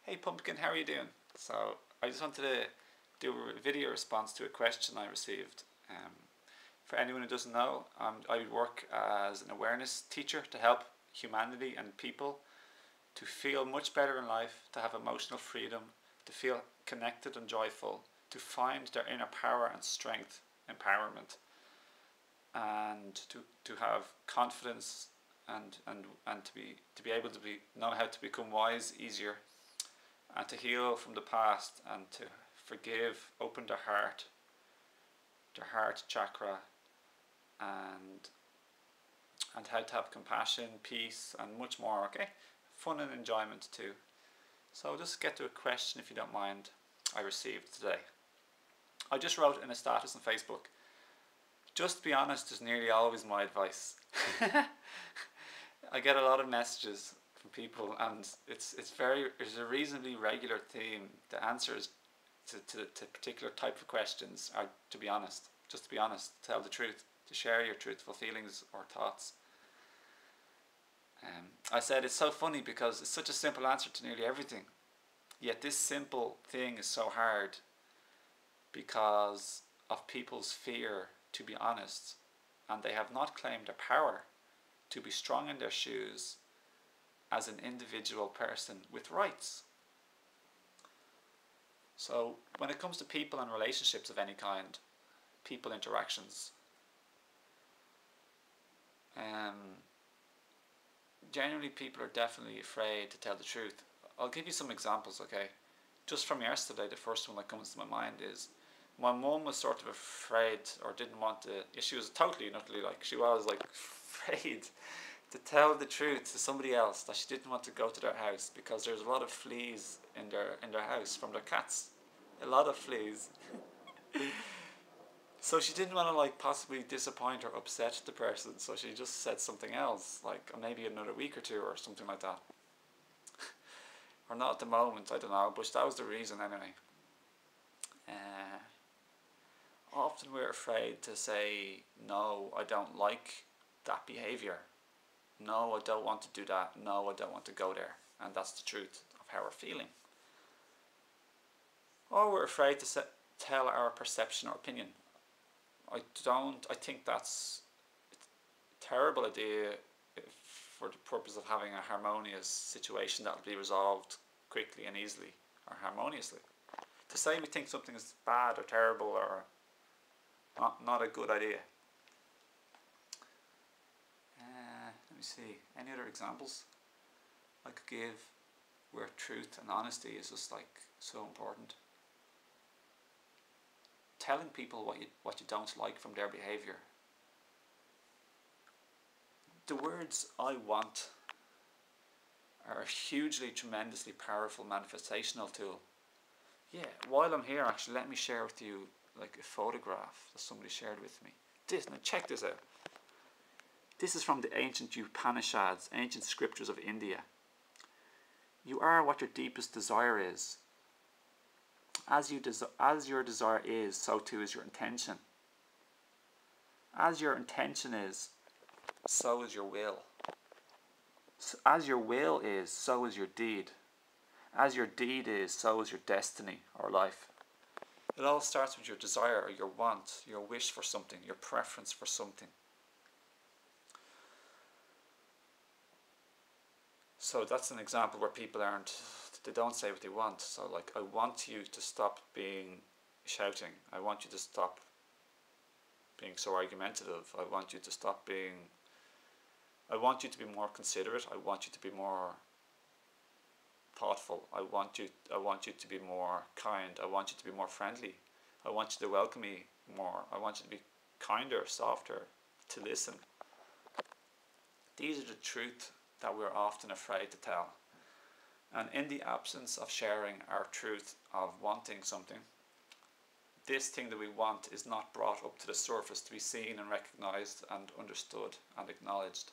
Hey Pumpkin, how are you doing? So I just wanted to do a video response to a question I received. For anyone who doesn't know, I work as an awareness teacher to help humanity and people to feel much better in life, to have emotional freedom, to feel connected and joyful, to find their inner power and strength, empowerment, and to have confidence and to be able to know how to become wise easier, and to heal from the past, and to forgive, open their heart chakra, and how to have compassion, peace, and much more. Okay, fun and enjoyment too. So I'll just get to a question, if you don't mind, I received today. I just wrote in a status on Facebook, just be honest is nearly always my advice. I get a lot of messages from people, and it's a reasonably regular theme. The answers to particular type of questions are to be honest, just to be honest, tell the truth, to share your truthful feelings or thoughts. I said it's so funny because it's such a simple answer to nearly everything, yet this simple thing is so hard because of people's fear to be honest, and they have not claimed their power to be strong in their shoes as an individual person with rights. So when it comes to people and relationships of any kind, people interactions, generally people are definitely afraid to tell the truth. I'll give you some examples, okay? Just from yesterday, the first one that comes to my mind is my mum was sort of afraid, or didn't want to, she was totally and utterly she was afraid to tell the truth to somebody else, that she didn't want to go to their house because there's a lot of fleas in their house from their cats. A lot of fleas. So she didn't want to possibly disappoint or upset the person, so she just said something else, maybe another week or two or something like that. Or not at the moment, I don't know, but that was the reason anyway. Often we're afraid to say, no, I don't like that behaviour. No, I don't want to do that. No, I don't want to go there. And that's the truth of how we're feeling. Or we're afraid to tell our perception or opinion. I think that's a terrible idea for the purpose of having a harmonious situation that will be resolved quickly and easily, or harmoniously. To say we think something is bad or terrible or not a good idea. Let me see, any other examples I could give where truth and honesty is just so important? Telling people what you don't like from their behaviour. The words "I want" are a hugely, tremendously powerful manifestational tool. Yeah, while I'm here, actually, let me share with you a photograph that somebody shared with me. Now check this out. This is from the ancient Upanishads, ancient scriptures of India. You are what your deepest desire is. As your desire is, so too is your intention. As your intention is, so is your will. As your will is, so is your deed. As your deed is, so is your destiny or life. It all starts with your desire, or your want, your wish for something, your preference for something. So that's an example where people they don't say what they want. So I want you to stop shouting. I want you to stop being so argumentative. I want you to I want you to be more considerate. I want you to be more thoughtful. I want you to be more kind. I want you to be more friendly. I want you to welcome me more. I want you to be kinder, softer, to listen. These are the truth that we're often afraid to tell. And in the absence of sharing our truth of wanting something, this thing that we want is not brought up to the surface to be seen and recognized and understood and acknowledged.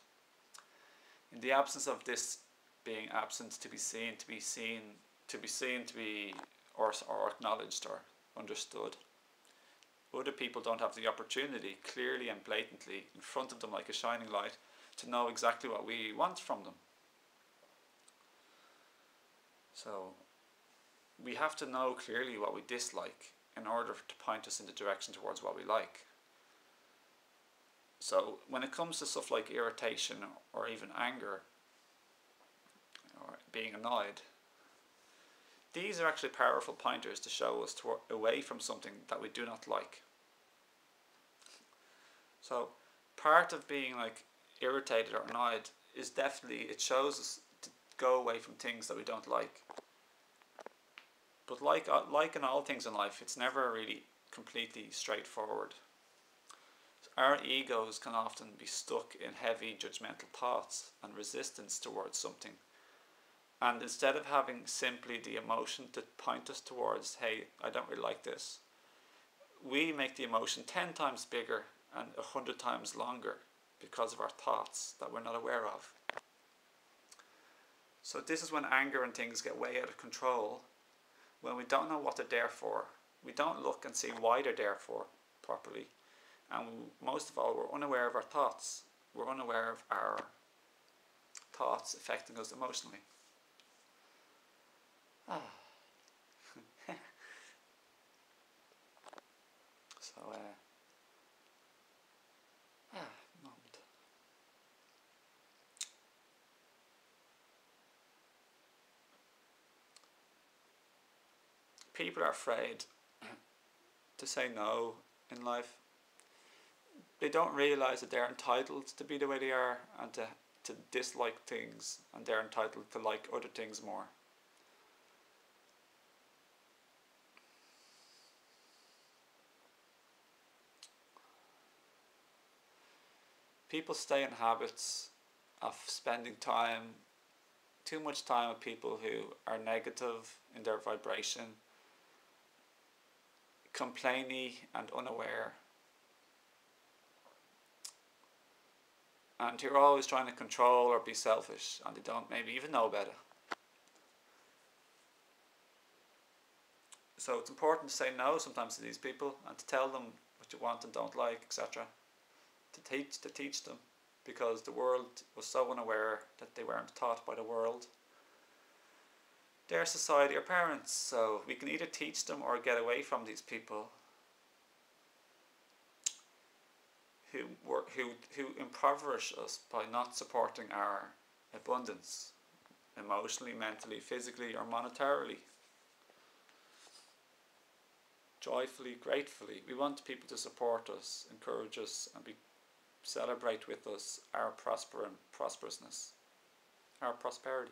In the absence of this being absent to be seen, or acknowledged or understood, other people don't have the opportunity clearly and blatantly in front of them like a shining light to know exactly what we want from them. So we have to know clearly what we dislike in order to point us in the direction towards what we like. So when it comes to stuff like irritation or even anger or being annoyed, these are actually powerful pointers to show us away from something that we do not like. So part of being like irritated or annoyed is definitely, it shows us to go away from things that we don't like. But like in all things in life, it's never really completely straightforward. Our egos can often be stuck in heavy judgmental thoughts and resistance towards something. And instead of having simply the emotion to point us towards, hey, I don't really like this, we make the emotion 10 times bigger and 100 times longer because of our thoughts that we're not aware of. So this is when anger and things get way out of control, when we don't know what they're there for. We don't look and see why they're there for properly. And most of all, we're unaware of our thoughts. We're unaware of our thoughts affecting us emotionally. So, moment. People are afraid to say no in life. They don't realise that they're entitled to be the way they are and to dislike things, and they're entitled to like other things more. People stay in habits of spending too much time with people who are negative in their vibration, complainy and unaware, and who are always trying to control or be selfish, and they don't maybe even know about it. So it's important to say no sometimes to these people and to tell them what you want and don't like, etc. To teach them, because the world was so unaware that they weren't taught by the world, their society or parents. So we can either teach them or get away from these people who impoverish us by not supporting our abundance, emotionally, mentally, physically or monetarily. Joyfully, gratefully. We want people to support us, encourage us, and celebrate with us our prosperousness, our prosperity.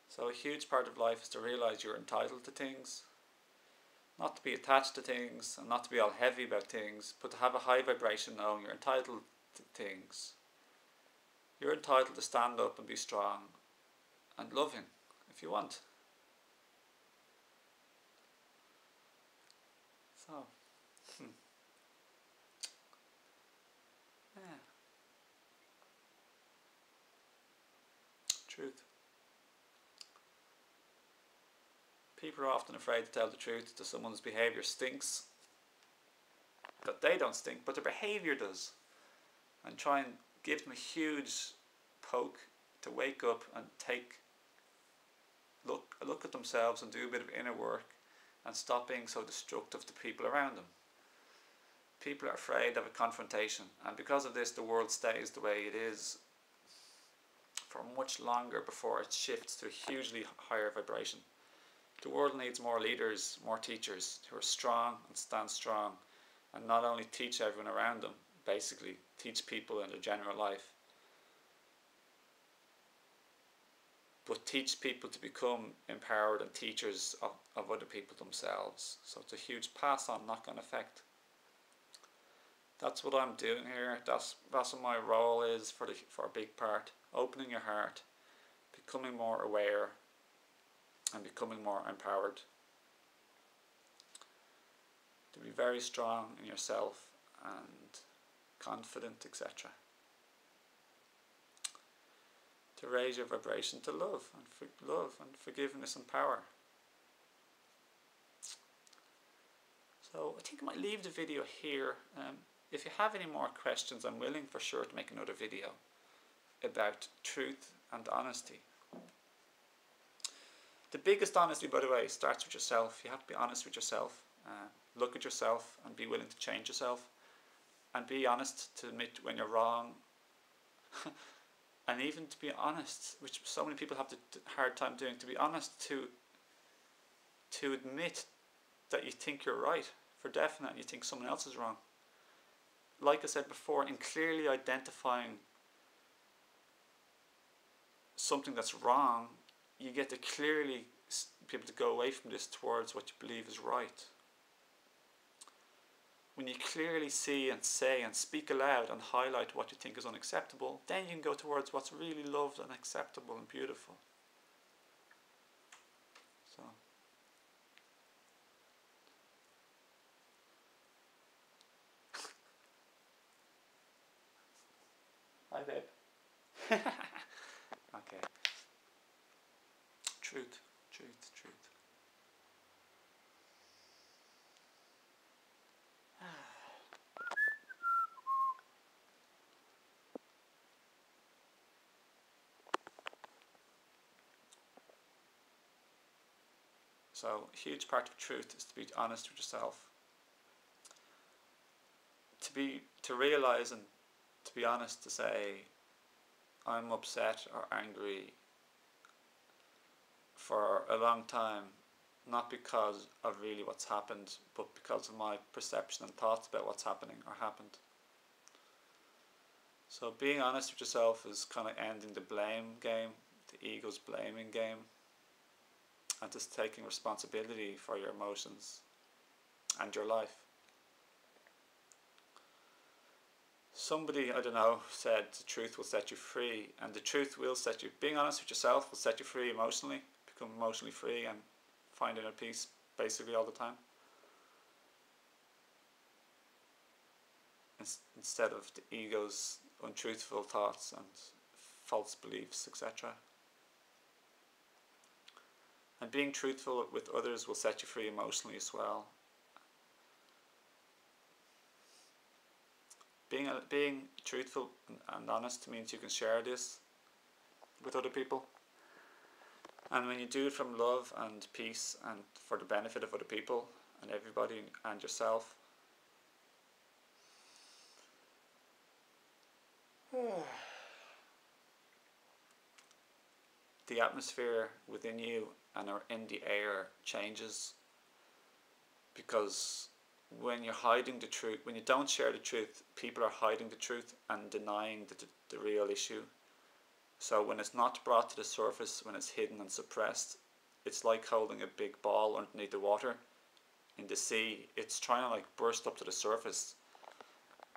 So a huge part of life is to realise you're entitled to things, not to be attached to things and not to be all heavy about things, but to have a high vibration knowing you're entitled to things. You're entitled to stand up and be strong and loving if you want. So, yeah. Truth. People are often afraid to tell the truth to someone's behaviour stinks. That they don't stink, but their behaviour does. And try and give them a huge poke to wake up and look at themselves and do a bit of inner work and stop being so destructive to people around them. People are afraid of a confrontation, and because of this the world stays the way it is for much longer before it shifts to a hugely higher vibration. The world needs more leaders, more teachers who are strong and stand strong and not only teach everyone around them, basically teach people in their general life, but teach people to become empowered and teachers of other people themselves. So it's a huge pass-on knock-on effect. That's what I'm doing here. That's what my role is for a big part. Opening your heart, becoming more aware, and becoming more empowered. To be very strong in yourself and confident, etc. To raise your vibration to love and forgiveness and power. So I think I might leave the video here. If you have any more questions, I'm willing for sure to make another video. about truth and honesty. The biggest honesty, by the way, starts with yourself. You have to be honest with yourself. Look at yourself and be willing to change yourself. And be honest to admit when you're wrong. And even to be honest, which so many people have a hard time doing, to be honest to admit that you think you're right for definite and you think someone else is wrong. Like I said before, in clearly identifying something that's wrong, you get to clearly be able to go away from this towards what you believe is right. When you clearly see and say and speak aloud and highlight what you think is unacceptable, then you can go towards what's really loved and acceptable and beautiful. So, hi babe. Okay. Truth. So, a huge part of truth is to be honest with yourself. To realise and to be honest, to say, I'm upset or angry for a long time, not because of really what's happened, but because of my perception and thoughts about what's happening or happened. So being honest with yourself is kind of ending the blame game, the ego's blaming game, and just taking responsibility for your emotions and your life. Somebody, I don't know, said the truth will set you free, and the truth will set you, being honest with yourself will set you free emotionally, become emotionally free and find inner peace basically all the time. Instead of the ego's untruthful thoughts and false beliefs, etc. And being truthful with others will set you free emotionally as well. Being truthful and honest means you can share this with other people. And when you do it from love and peace and for the benefit of other people and everybody and yourself, the atmosphere within you and in the air changes, because when you're hiding the truth, when you don't share the truth, people are hiding the truth and denying the real issue. So when it's not brought to the surface, when it's hidden and suppressed, it's like holding a big ball underneath the water in the sea. It's trying to like burst up to the surface,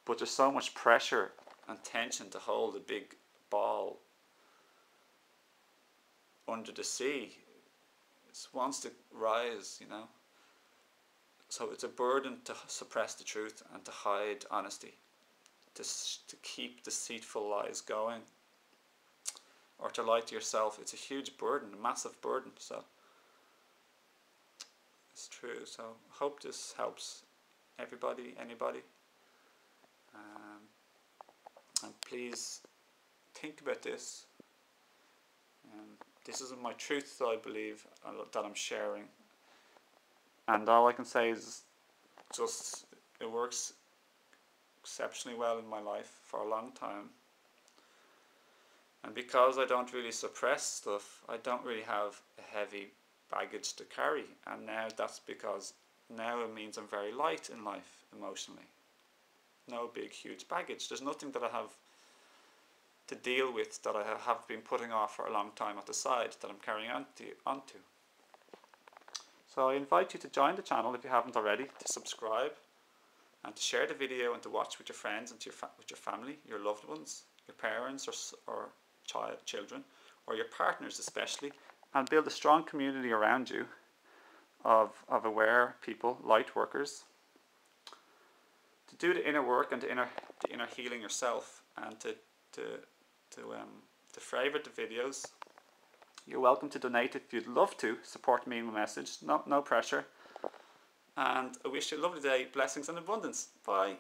but there's so much pressure and tension to hold a big ball under the sea. It wants to rise, you know. So it's a burden to suppress the truth and to hide honesty, to keep deceitful lies going, or to lie to yourself. It's a huge burden, a massive burden. So it's true. So I hope this helps everybody, anybody. And please think about this. This isn't my truth that I believe, that I'm sharing. And all I can say is just it works exceptionally well in my life for a long time. And because I don't really suppress stuff, I don't really have a heavy baggage to carry. And now that's because now it means I'm very light in life emotionally. No big huge baggage. There's nothing that I have to deal with that I have been putting off for a long time at the side that I'm carrying onto. So I invite you to join the channel if you haven't already, to subscribe and to share the video and to watch with your friends and with your family, your loved ones, your parents or children, or your partners especially, and build a strong community around you of aware people, light workers, to do the inner work and the inner healing yourself, and to favourite the videos. You're welcome to donate if you'd love to support me in my message. No pressure. And I wish you a lovely day, blessings and abundance. Bye.